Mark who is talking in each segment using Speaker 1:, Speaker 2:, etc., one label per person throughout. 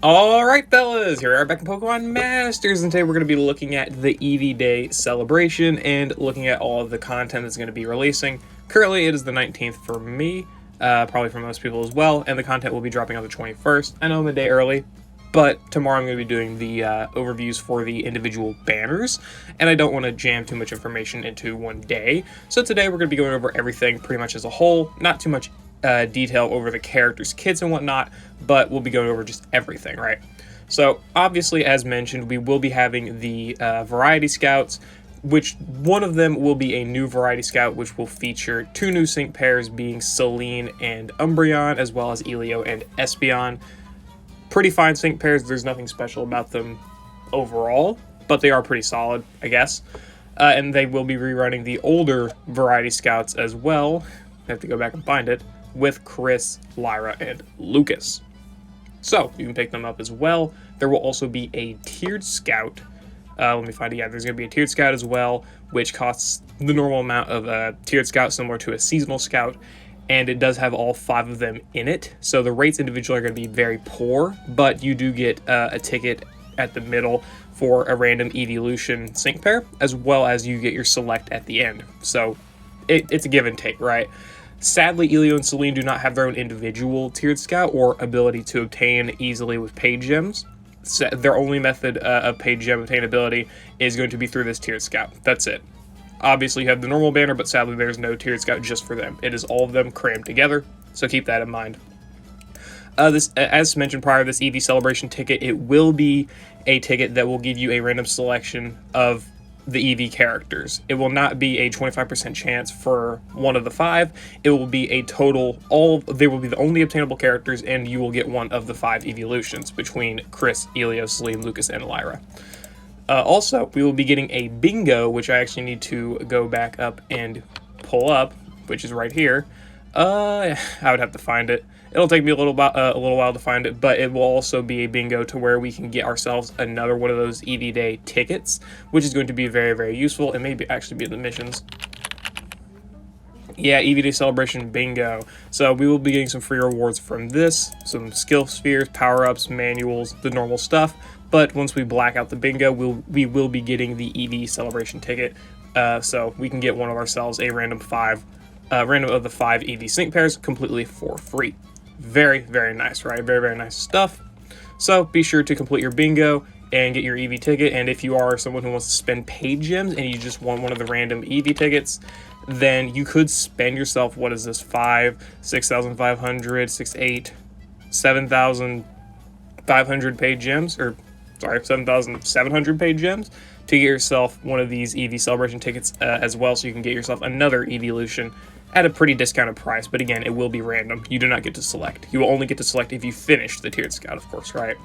Speaker 1: Alright fellas, here we are back in Pokemon Masters, and today we're going to be looking at the Eevee Day celebration and looking at all of the content that's going to be releasing. Currently it is the 19th for me, probably for most people as well, and the content will be dropping on the 21st. I know I'm a day early, but tomorrow I'm going to be doing the overviews for the individual banners, and I don't want to jam too much information into one day. So today we're going to be going over everything pretty much as a whole, not too much detail over the characters, kits, and whatnot, but we'll be going over just everything, right? So obviously, as mentioned, we will be having the Variety Scouts, which one of them will be a new Variety Scout, which will feature two new sync pairs being Celine and Umbreon, as well as Elio and Espeon. Pretty fine sync pairs, there's nothing special about them overall, but they are pretty solid, I guess. And they will be rerunning the older Variety Scouts as well. I have to go back and find it, with Chris, Lyra, and Lucas. So you can pick them up as well. There will also be a tiered scout. Let me find it. Yeah, there's going to be a tiered scout as well, which costs the normal amount of a tiered scout, similar to a seasonal scout, and it does have all 5 of them in it. So the rates individually are going to be very poor, but you do get a ticket at the middle for a random evolution sync pair, as well as you get your select at the end. So it's a give and take, right? Sadly, Elio and Celine do not have their own individual tiered scout or ability to obtain easily with paid gems. So their only method of paid gem obtainability is going to be through this tiered scout. That's it. Obviously, you have the normal banner, but sadly, there's no tiered scout just for them. It is all of them crammed together, so keep that in mind. This, as mentioned prior, this Eevee Celebration ticket, it will be a ticket that will give you a random selection of the Eevee characters. It will not be a 25% chance for one of the 5. It will be a total, they will be the only obtainable characters, and you will get one of the 5 evolutions between Chris, Elio, Celine, Lucas, and Lyra. Also, we will be getting a bingo, which I actually need to go back up and pull up, which is right here. I would have to find it. It'll take me a little while to find it, but it will also be a bingo to where we can get ourselves another one of those Eevee Day tickets, which is going to be very, very useful, and maybe actually be in the missions. Yeah, Eevee Day Celebration bingo. So we will be getting some free rewards from this, some skill spheres, power-ups, manuals, the normal stuff. But once we black out the bingo, we will be getting the Eevee Celebration ticket, so we can get one of ourselves a random of the 5 Eevee sync pairs completely for free. Very, very nice, right? Very, very nice stuff. So be sure to complete your bingo and get your Eevee ticket. And if you are someone who wants to spend paid gems and you just want one of the random Eevee tickets, then you could spend yourself, what is this, 6,500, 7,500 paid gems, or sorry, 7,700 paid gems to get yourself one of these Eevee Celebration tickets as well, so you can get yourself another evolution at a pretty discounted price. But again, it will be random. You do not get to select. You will only get to select if you finish the tiered scout, of course, right?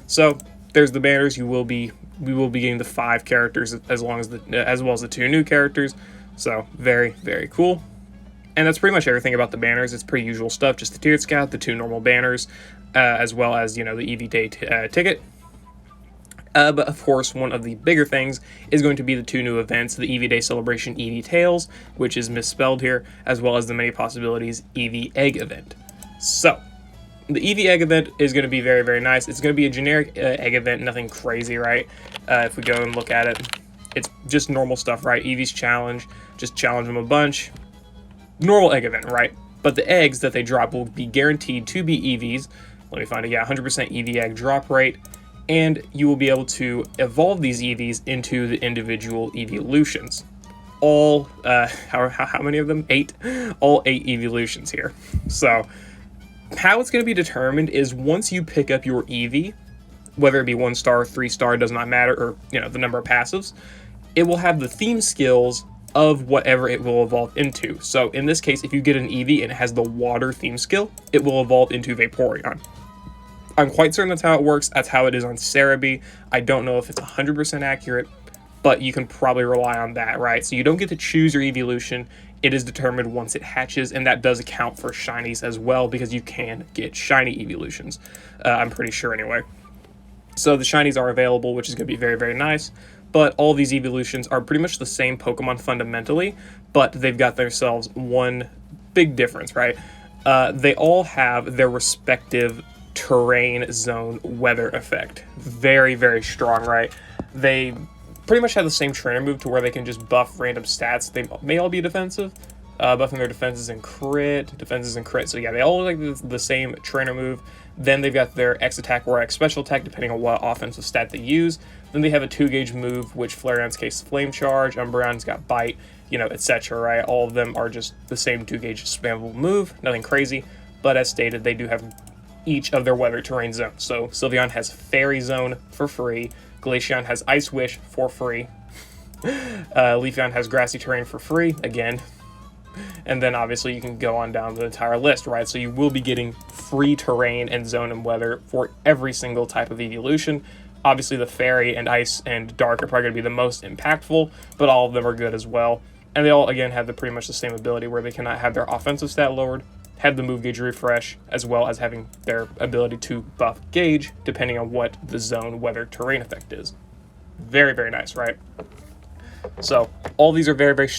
Speaker 1: So there's the banners. We will be getting the 5 characters as well as the 2 new characters. So very, very cool. And that's pretty much everything about the banners. It's pretty usual stuff. Just the tiered scout, the 2 normal banners, as well as, you know, the Eevee Day ticket. But of course, one of the bigger things is going to be the 2 new events, the Eevee Day Celebration Eevee Tales, which is misspelled here, as well as the Many Possibilities Eevee Egg event. So, the Eevee Egg event is going to be very, very nice. It's going to be a generic egg event, nothing crazy, right? If we go and look at it, it's just normal stuff, right? Eevee's challenge, just challenge them a bunch. Normal egg event, right? But the eggs that they drop will be guaranteed to be Eevees. Let me find it. Yeah, 100% Eevee egg drop rate. And you will be able to evolve these Eevees into the individual evolutions. All, how many of them? 8. All 8 evolutions here. So, how it's going to be determined is once you pick up your Eevee, whether it be 1-star, 3-star, does not matter, or, you know, the number of passives, it will have the theme skills of whatever it will evolve into. So, in this case, if you get an Eevee and it has the water theme skill, it will evolve into Vaporeon. I'm quite certain that's how it works. That's how it is on Cerebi. I don't know if it's 100% accurate, but you can probably rely on that, right? So you don't get to choose your evolution. It is determined once it hatches, and that does account for shinies as well, because you can get shiny evolutions. I'm pretty sure anyway. So the shinies are available, which is going to be very, very nice. But all these evolutions are pretty much the same Pokemon fundamentally, but they've got themselves one big difference, right? They all have their respective terrain, zone, weather effect. Very, very strong, right? They pretty much have the same trainer move to where they can just buff random stats. They may all be defensive, buffing their defenses and crit, So yeah, they all look like the same trainer move. Then they've got their X attack or X special attack, depending on what offensive stat they use. Then they have a 2-gauge move, which Flareon's case Flame Charge, Umbreon's got Bite, you know, etc., right? All of them are just the same 2-gauge spammable move, nothing crazy. But as stated, they do have each of their weather terrain zones. So Sylveon has Fairy Zone for free, Glaceon has Ice Wish for free, Leafeon has Grassy Terrain for free, again. And then obviously you can go on down the entire list, right? So you will be getting free terrain and zone and weather for every single type of evolution. Obviously the Fairy and Ice and Dark are probably going to be the most impactful, but all of them are good as well. And they all, again, have pretty much the same ability where they cannot have their offensive stat lowered, have the move gauge refresh, as well as having their ability to buff gauge, depending on what the zone, weather, terrain effect is. Very, very nice, right? So all these are very, very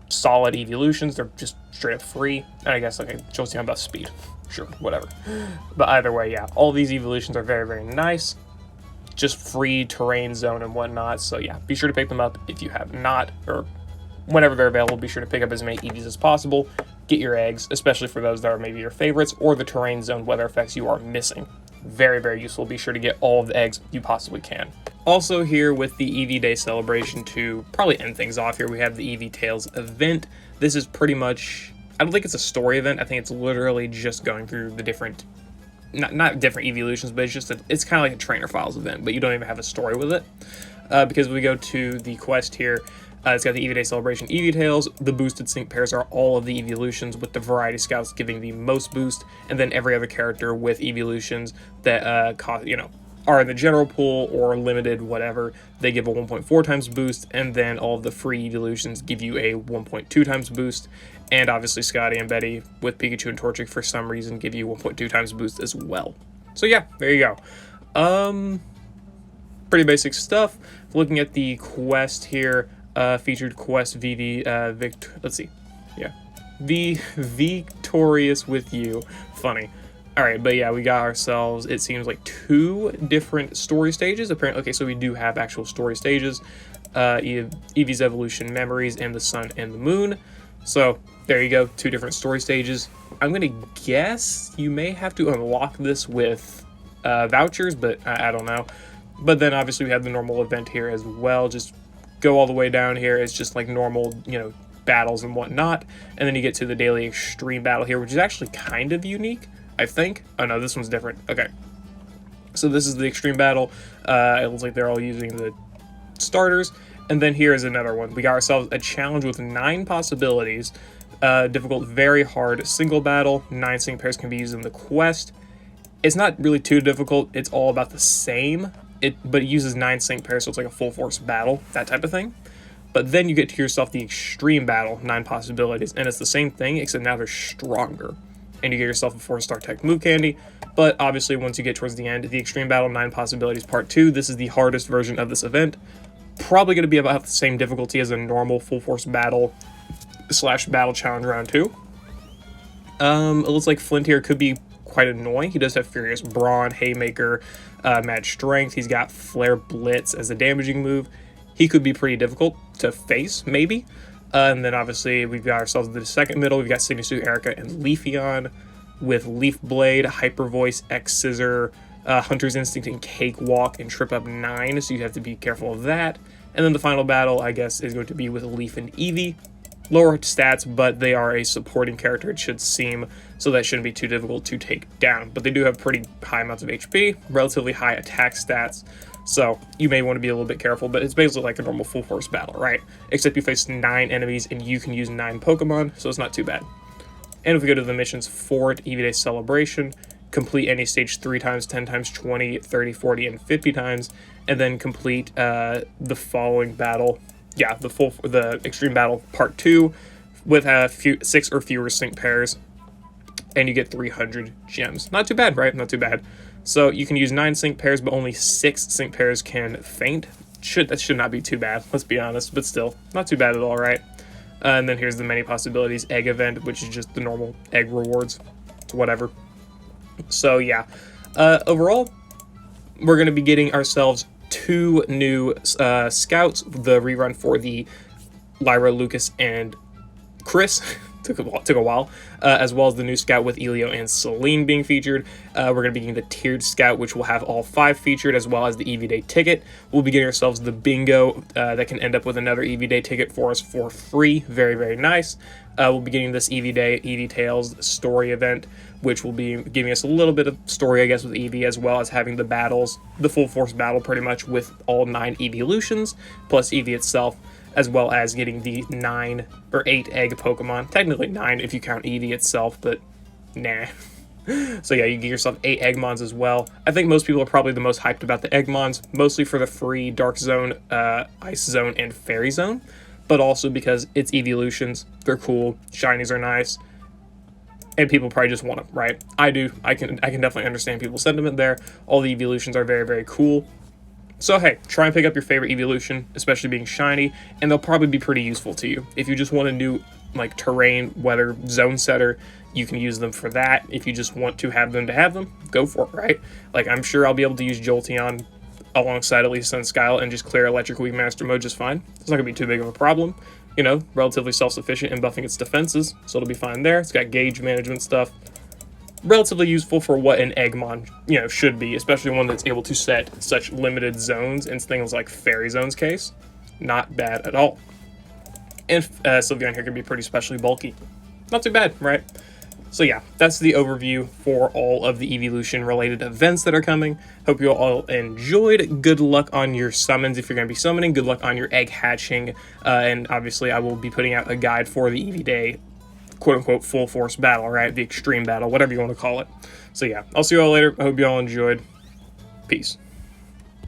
Speaker 1: solid evolutions. They're just straight up free. And I guess, okay, Jolteon buff speed. Sure, whatever. But either way, yeah, all these evolutions are very, very nice. Just free terrain, zone, and whatnot. So yeah, be sure to pick them up if you have not, or whenever they're available. Be sure to pick up as many Eevees as possible. Get your eggs, especially for those that are maybe your favorites, or the terrain, zone, weather effects you are missing. Very, very useful. Be sure to get all of the eggs you possibly can. Also here with the Eevee Day celebration, to probably end things off here, we have the Eevee Tales event. This is pretty much, I don't think it's a story event. I think it's literally just going through the different, not different evolutions, but it's kind of like a trainer files event, but you don't even have a story with it. Because we go to the quest here, it's got the Eevee Day celebration, Eevee Tales. The boosted sync pairs are all of the evolutions, with the variety scouts giving the most boost, and then every other character with evolutions that cost, you know, are in the general pool or limited, whatever, they give a 1.4 times boost, and then all of the free evolutions give you a 1.2 times boost, and obviously Scotty and Betty with Pikachu and Torchic for some reason give you 1.2 times boost as well. So yeah, there you go. Pretty basic stuff. Looking at the quest here, featured quest let's see, yeah, the Victorious with You, funny. All right, but yeah, we got ourselves, it seems like 2 different story stages. Apparently, okay, so we do have actual story stages. Eevee's Evolution Memories and the Sun and the Moon. So there you go, 2 different story stages. I'm gonna guess you may have to unlock this with vouchers, but I don't know. But then obviously we have the normal event here as well. Just go all the way down here. It's just like normal, you know, battles and whatnot. And then you get to the daily extreme battle here, which is actually kind of unique, I think. Oh no, this one's different. Okay. So this is the extreme battle. It looks like they're all using the starters. And then here is another one. We got ourselves a challenge with 9 possibilities. Difficult, very hard, single battle. 9 sync pairs can be used in the quest. It's not really too difficult. It's all about the same. But it uses 9 sync pairs, so it's like a full force battle, that type of thing. But then you get to yourself the extreme battle, 9 possibilities, and it's the same thing, except now they're stronger. And you get yourself a 4-star tech move candy. But obviously, once you get towards the end, the extreme battle 9 possibilities part 2, this is the hardest version of this event. Probably going to be about the same difficulty as a normal full force battle / battle challenge round 2. It looks like Flint here could be quite annoying. He does have Furious Brawn, Haymaker, Mad Strength. He's got Flare Blitz as a damaging move. He could be pretty difficult to face, maybe. And then obviously we've got ourselves the second middle. We've got Signature Erica and Leafeon with Leaf Blade, Hyper Voice, X Scissor, Hunter's Instinct, and Cakewalk, and Trip Up 9. So you have to be careful of that. And then the final battle, I guess, is going to be with Leaf and Eevee. Lower stats, but they are a supporting character, it should seem, so that shouldn't be too difficult to take down. But they do have pretty high amounts of HP, relatively high attack stats, so you may want to be a little bit careful, but it's basically like a normal full force battle, right? Except you face 9 enemies and you can use 9 Pokemon, so it's not too bad. And if we go to the missions for it, Eevee Day Celebration, complete any stage 3 times, 10 times, 20, 30, 40, and 50 times, and then complete the following battle. Yeah, the extreme battle part 2 with 6 or fewer sync pairs, and you get 300 gems. Not too bad, right? Not too bad. So you can use 9 sync pairs, but only 6 sync pairs can faint. That should not be too bad, let's be honest, but still, not too bad at all, right? And then here's the many possibilities egg event, which is just the normal egg rewards. It's whatever. So yeah, Overall, we're going to be getting ourselves 2 new scouts, the rerun for the Lyra, Lucas, and Chris. took a while, as well as the new scout with Elio and Celine being featured. We're going to be getting the tiered scout, which will have all 5 featured, as well as the Eevee Day ticket. We'll be getting ourselves the bingo that can end up with another Eevee Day ticket for us for free. Very, very nice. We'll be getting this Eevee Day, Eevee Tales story event, which will be giving us a little bit of story, I guess, with Eevee, as well as having the battles, the full force battle pretty much with all 9 Eeveelutions, plus Eevee itself, as well as getting the 9 or 8 egg Pokemon. Technically 9 if you count Eevee itself, but nah. So yeah, you get yourself 8 Eggmons as well. I think most people are probably the most hyped about the Eggmons, mostly for the free Dark Zone, Ice Zone, and Fairy Zone, but also because it's Eeveelutions. They're cool, shinies are nice, and people probably just want them, right? I do. I can definitely understand people's sentiment there. All the Eeveelutions are very, very cool. So hey, try and pick up your favorite Eeveelution, especially being shiny, and they'll probably be pretty useful to you. If you just want a new like terrain, weather, zone setter, you can use them for that. If you just want to have them, go for it, right? Like, I'm sure I'll be able to use Jolteon alongside at least Sunskyle and just clear Electric Weak Master mode just fine. It's not going to be too big of a problem. You know, relatively self-sufficient in buffing its defenses, so it'll be fine there. It's got gauge management stuff. Relatively useful for what an Eggmon, you know, should be, especially one that's able to set such limited zones in things like Fairy Zone's case. Not bad at all. And Sylveon here can be pretty specially bulky. Not too bad, right? So yeah, that's the overview for all of the Eeveelution related events that are coming. Hope you all enjoyed. Good luck on your summons if you're going to be summoning. Good luck on your egg hatching. And obviously I will be putting out a guide for the Eevee Day quote-unquote full force battle, right? The extreme battle, whatever you want to call it. So yeah, I'll see you all later. I hope you all enjoyed. Peace.